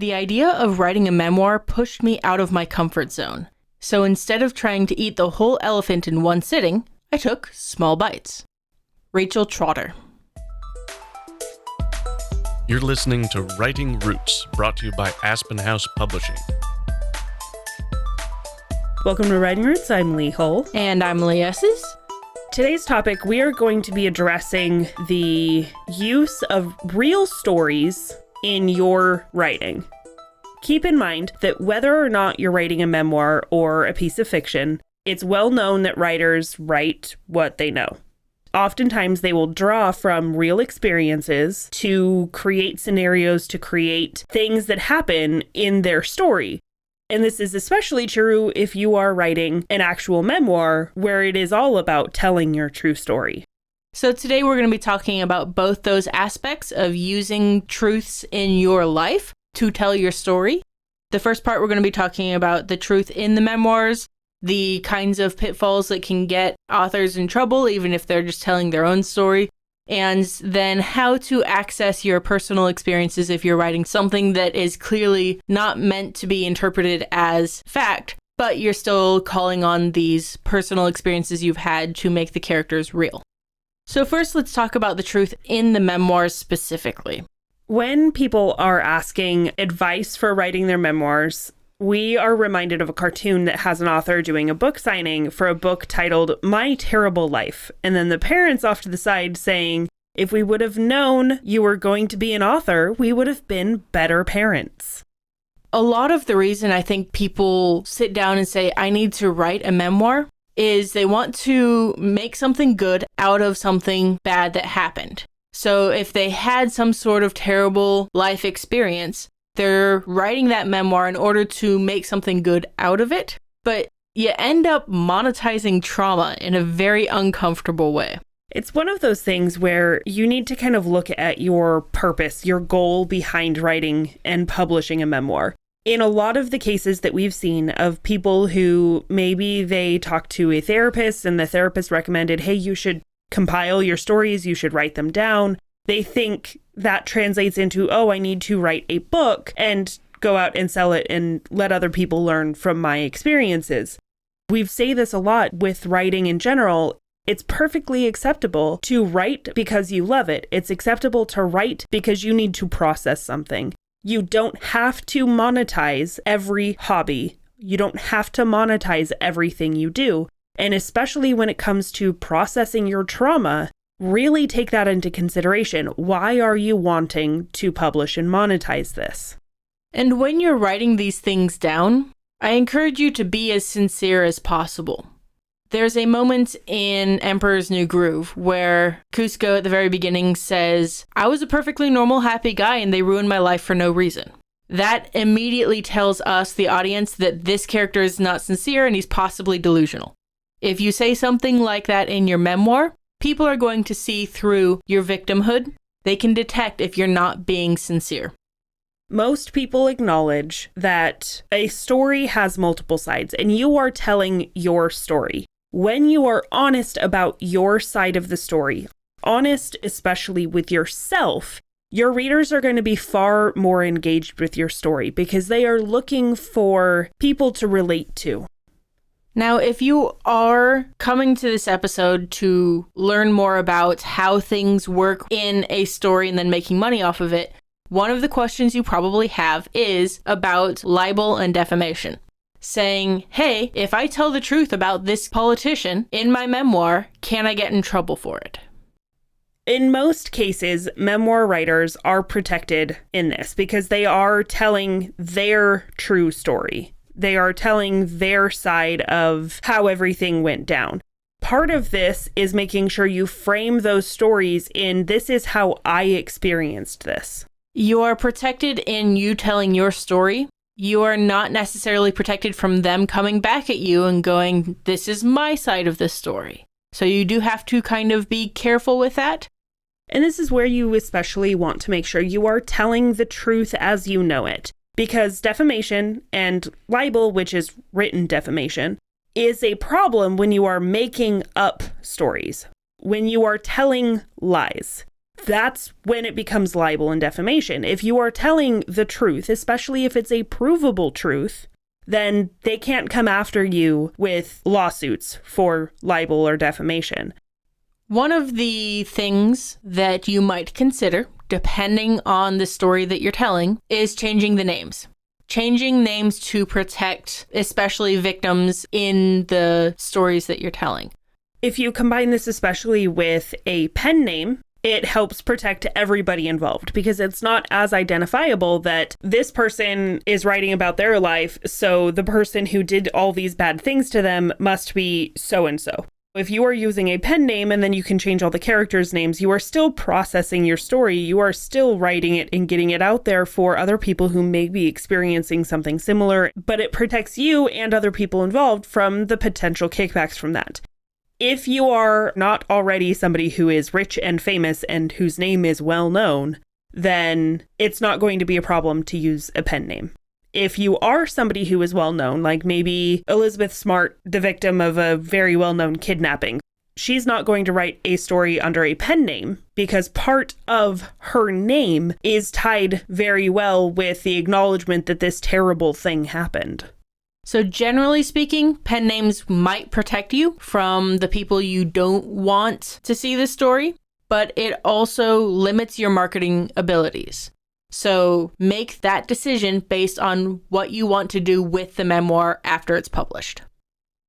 The idea of writing a memoir pushed me out of my comfort zone. So instead of trying to eat the whole elephant in one sitting, I took small bites. Rachel Trotter. You're listening to Writing Roots, brought to you by Aspen House Publishing. Welcome to Writing Roots. I'm Lee Hull. And I'm Lee Esses. Today's topic, we are going to be addressing the use of real stories in your writing. Keep in mind that whether or not you're writing a memoir or a piece of fiction, it's well known that writers write what they know. Oftentimes, they will draw from real experiences to create scenarios, to create things that happen in their story. And this is especially true if you are writing an actual memoir where it is all about telling your true story. So today we're going to be talking about both those aspects of using truths in your life to tell your story. The first part, we're going to be talking about the truth in the memoirs, the kinds of pitfalls that can get authors in trouble, even if they're just telling their own story, and then how to access your personal experiences if you're writing something that is clearly not meant to be interpreted as fact, but you're still calling on these personal experiences you've had to make the characters real. So first, let's talk about the truth in the memoirs specifically. When people are asking advice for writing their memoirs, we are reminded of a cartoon that has an author doing a book signing for a book titled My Terrible Life. And then the parents off to the side saying, if we would have known you were going to be an author, we would have been better parents. A lot of the reason I think people sit down and say, I need to write a memoir, is they want to make something good out of something bad that happened. So if they had some sort of terrible life experience, they're writing that memoir in order to make something good out of it, but you end up monetizing trauma in a very uncomfortable way. It's one of those things where you need to kind of look at your purpose, your goal behind writing and publishing a memoir. In a lot of the cases that we've seen of people who maybe they talked to a therapist and the therapist recommended, hey, you should compile your stories, you should write them down. They think that translates into, oh, I need to write a book and go out and sell it and let other people learn from my experiences. We say this a lot with writing in general. It's perfectly acceptable to write because you love it. It's acceptable to write because you need to process something. You don't have to monetize every hobby. You don't have to monetize everything you do. And especially when it comes to processing your trauma, really take that into consideration. Why are you wanting to publish and monetize this? And when you're writing these things down, I encourage you to be as sincere as possible. There's a moment in Emperor's New Groove where Kuzco at the very beginning says, I was a perfectly normal, happy guy and they ruined my life for no reason. That immediately tells us, the audience, that this character is not sincere and he's possibly delusional. If you say something like that in your memoir, people are going to see through your victimhood. They can detect if you're not being sincere. Most people acknowledge that a story has multiple sides, and you are telling your story. When you are honest about your side of the story, honest especially with yourself, your readers are going to be far more engaged with your story because they are looking for people to relate to. Now, if you are coming to this episode to learn more about how things work in a story and then making money off of it, one of the questions you probably have is about libel and defamation. Saying, hey, if I tell the truth about this politician in my memoir, can I get in trouble for it? In most cases, memoir writers are protected in this because they are telling their true story. They are telling their side of how everything went down. Part of this is making sure you frame those stories in, this is how I experienced this. You are protected in you telling your story. You are not necessarily protected from them coming back at you and going, this is my side of the story. So you do have to kind of be careful with that. And this is where you especially want to make sure you are telling the truth as you know it. Because defamation and libel, which is written defamation, is a problem when you are making up stories, when you are telling lies. that's when it becomes libel and defamation. If you are telling the truth, especially if it's a provable truth, then they can't come after you with lawsuits for libel or defamation. One of the things that you might consider, depending on the story that you're telling, is changing the names. Changing names to protect especially victims in the stories that you're telling. If you combine this especially with a pen name, it helps protect everybody involved because it's not as identifiable that this person is writing about their life, so the person who did all these bad things to them must be so-and-so. If you are using a pen name and then you can change all the characters' names, you are still processing your story. You are still writing it and getting it out there for other people who may be experiencing something similar, but it protects you and other people involved from the potential kickbacks from that. If you are not already somebody who is rich and famous and whose name is well known, then it's not going to be a problem to use a pen name. If you are somebody who is well known, like maybe Elizabeth Smart, the victim of a very well-known kidnapping, she's not going to write a story under a pen name because part of her name is tied very well with the acknowledgement that this terrible thing happened. So generally speaking, pen names might protect you from the people you don't want to see the story, but it also limits your marketing abilities. So make that decision based on what you want to do with the memoir after it's published.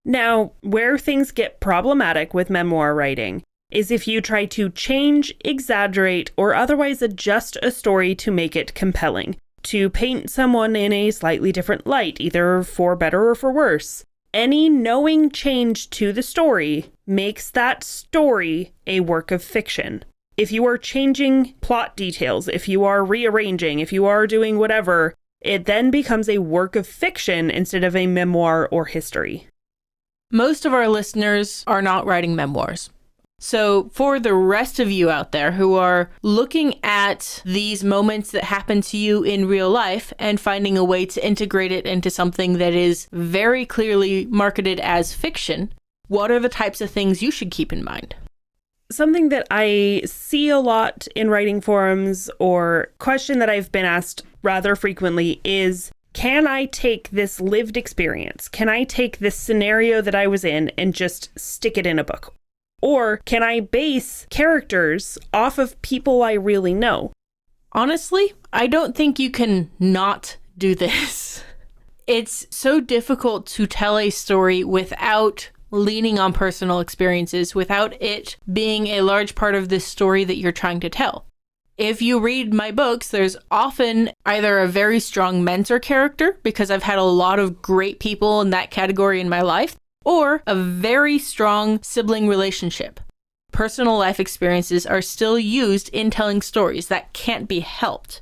Now, where things get problematic with memoir writing is if you try to change, exaggerate, or otherwise adjust a story to make it compelling, to paint someone in a slightly different light, either for better or for worse. Any knowing change to the story makes that story a work of fiction. If you are changing plot details, if you are rearranging, if you are doing whatever, it then becomes a work of fiction instead of a memoir or history. Most of our listeners are not writing memoirs. So for the rest of you out there who are looking at these moments that happen to you in real life and finding a way to integrate it into something that is very clearly marketed as fiction, what are the types of things you should keep in mind? Something that I see a lot in writing forums or question that I've been asked rather frequently is, can I take this lived experience? Can I take this scenario that I was in and just stick it in a book? Or can I base characters off of people I really know? Honestly, I don't think you can not do this. It's so difficult to tell a story without leaning on personal experiences, without it being a large part of the story that you're trying to tell. If you read my books, there's often either a very strong mentor character, because I've had a lot of great people in that category in my life, or a very strong sibling relationship. Personal life experiences are still used in telling stories. That can't be helped.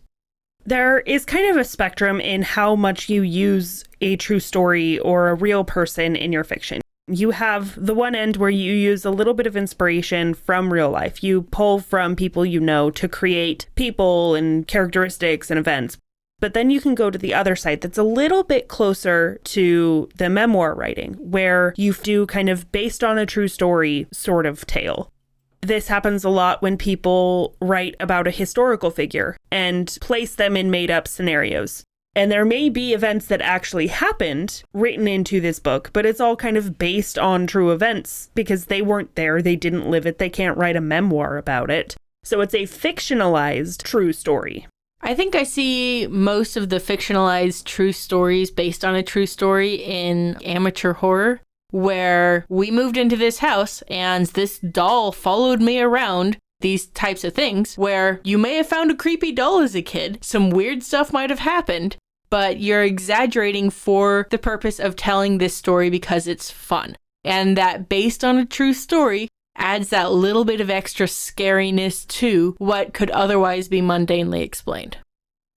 There is kind of a spectrum in how much you use a true story or a real person in your fiction. You have the one end where you use a little bit of inspiration from real life. You pull from people you know to create people and characteristics and events. But then you can go to the other side that's a little bit closer to the memoir writing, where you do kind of based on a true story sort of tale. This happens a lot when people write about a historical figure and place them in made-up scenarios. And there may be events that actually happened written into this book, but it's all kind of based on true events because they weren't there, they didn't live it, they can't write a memoir about it. So it's a fictionalized true story. I think I see most of the fictionalized true stories based on a true story in amateur horror, where we moved into this house and this doll followed me around, these types of things, where you may have found a creepy doll as a kid, some weird stuff might have happened, but you're exaggerating for the purpose of telling this story because it's fun. And that based on a true story adds that little bit of extra scariness to what could otherwise be mundanely explained.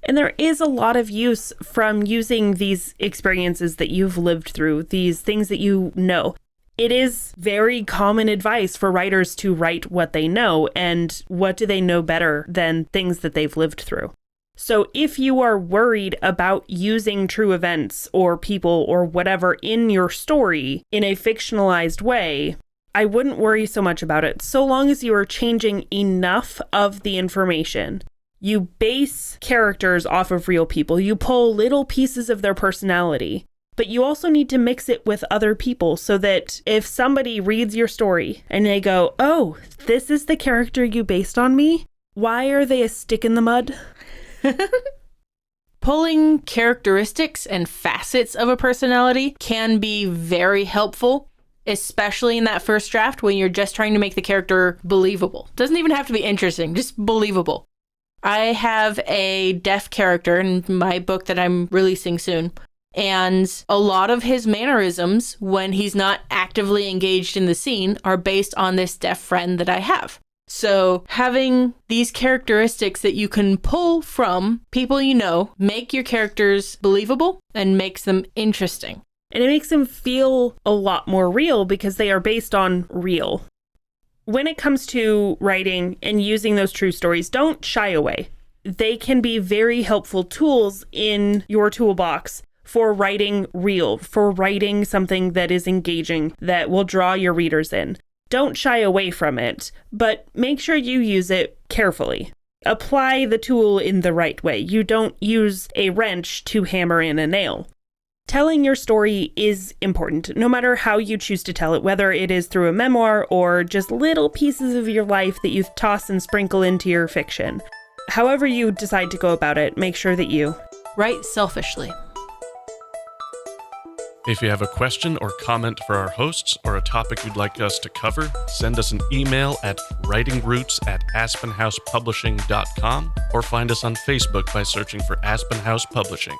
And there is a lot of use from using these experiences that you've lived through, these things that you know. It is very common advice for writers to write what they know, and what do they know better than things that they've lived through. So if you are worried about using true events or people or whatever in your story in a fictionalized way, I wouldn't worry so much about it, so long as you are changing enough of the information. You base characters off of real people. You pull little pieces of their personality, but you also need to mix it with other people so that if somebody reads your story and they go, oh, this is the character you based on me? Why are they a stick in the mud? Pulling characteristics and facets of a personality can be very helpful, especially in that first draft when you're just trying to make the character believable. Doesn't even have to be interesting, just believable. I have a deaf character in my book that I'm releasing soon, and a lot of his mannerisms when he's not actively engaged in the scene are based on this deaf friend that I have. So having these characteristics that you can pull from people you know make your characters believable and makes them interesting. And it makes them feel a lot more real because they are based on real. When it comes to writing and using those true stories, don't shy away. They can be very helpful tools in your toolbox for writing real, for writing something that is engaging, that will draw your readers in. Don't shy away from it, but make sure you use it carefully. Apply the tool in the right way. You don't use a wrench to hammer in a nail. Telling your story is important, no matter how you choose to tell it, whether it is through a memoir or just little pieces of your life that you toss and sprinkle into your fiction. However you decide to go about it, make sure that you write selfishly. If you have a question or comment for our hosts or a topic you'd like us to cover, send us an email at writingroots@aspenhousepublishing.com or find us on Facebook by searching for Aspen House Publishing.